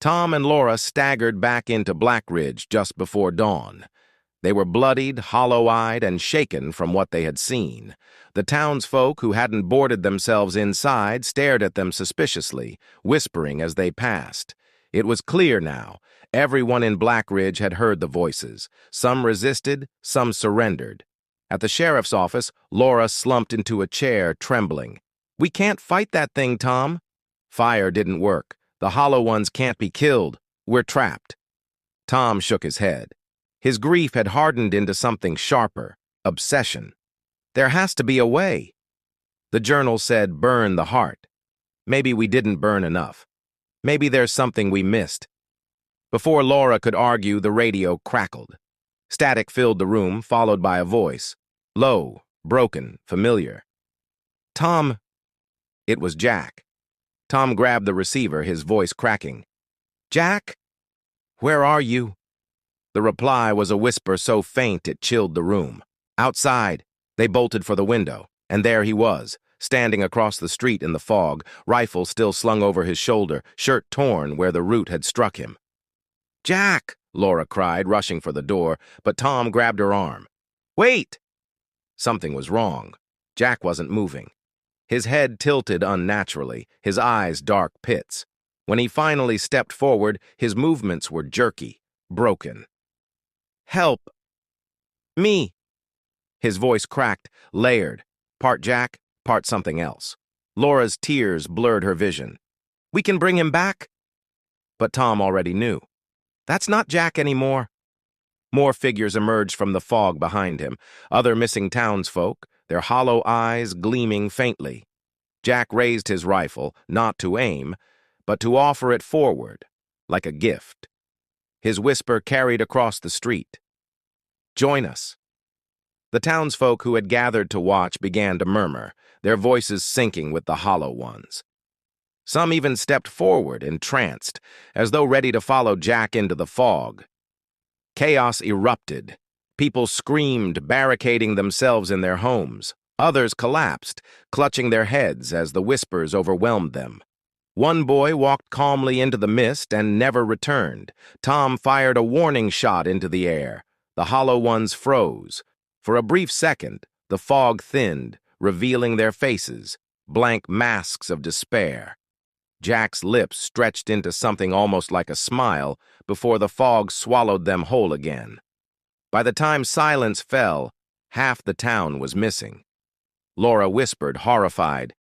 Tom and Laura staggered back into Blackridge just before dawn. They were bloodied, hollow-eyed, and shaken from what they had seen. The townsfolk who hadn't boarded themselves inside stared at them suspiciously, whispering as they passed. It was clear now. Everyone in Blackridge had heard the voices. Some resisted, some surrendered. At the sheriff's office, Laura slumped into a chair, trembling. "We can't fight that thing, Tom." "Fire didn't work. The hollow ones can't be killed. We're trapped." Tom shook his head. His grief had hardened into something sharper, obsession. "There has to be a way." The journal said, "Burn the heart." Maybe we didn't burn enough. Maybe there's something we missed. Before Laura could argue, the radio crackled. Static filled the room, followed by a voice. Low, broken, familiar. "Tom." It was Jack. Tom grabbed the receiver, his voice cracking. "Jack? Where are you?" The reply was a whisper so faint it chilled the room. "Outside." They bolted for the window, and there he was, standing across the street in the fog, rifle still slung over his shoulder, shirt torn where the root had struck him. "Jack!" Laura cried, rushing for the door, but Tom grabbed her arm. "Wait!" Something was wrong. Jack wasn't moving. His head tilted unnaturally, his eyes dark pits. When he finally stepped forward, his movements were jerky, broken. "Help! Me!" His voice cracked, layered, part Jack, part something else. Laura's tears blurred her vision. "We can bring him back." But Tom already knew. "That's not Jack anymore." More figures emerged from the fog behind him, other missing townsfolk, their hollow eyes gleaming faintly. Jack raised his rifle, not to aim, but to offer it forward, like a gift. His whisper carried across the street. "Join us." The townsfolk who had gathered to watch began to murmur, their voices syncing with the hollow ones. Some even stepped forward, entranced, as though ready to follow Jack into the fog. Chaos erupted. People screamed, barricading themselves in their homes. Others collapsed, clutching their heads as the whispers overwhelmed them. One boy walked calmly into the mist and never returned. Tom fired a warning shot into the air. The hollow ones froze. For a brief second, the fog thinned, revealing their faces, blank masks of despair. Jack's lips stretched into something almost like a smile before the fog swallowed them whole again. By the time silence fell, half the town was missing. Laura whispered, horrified,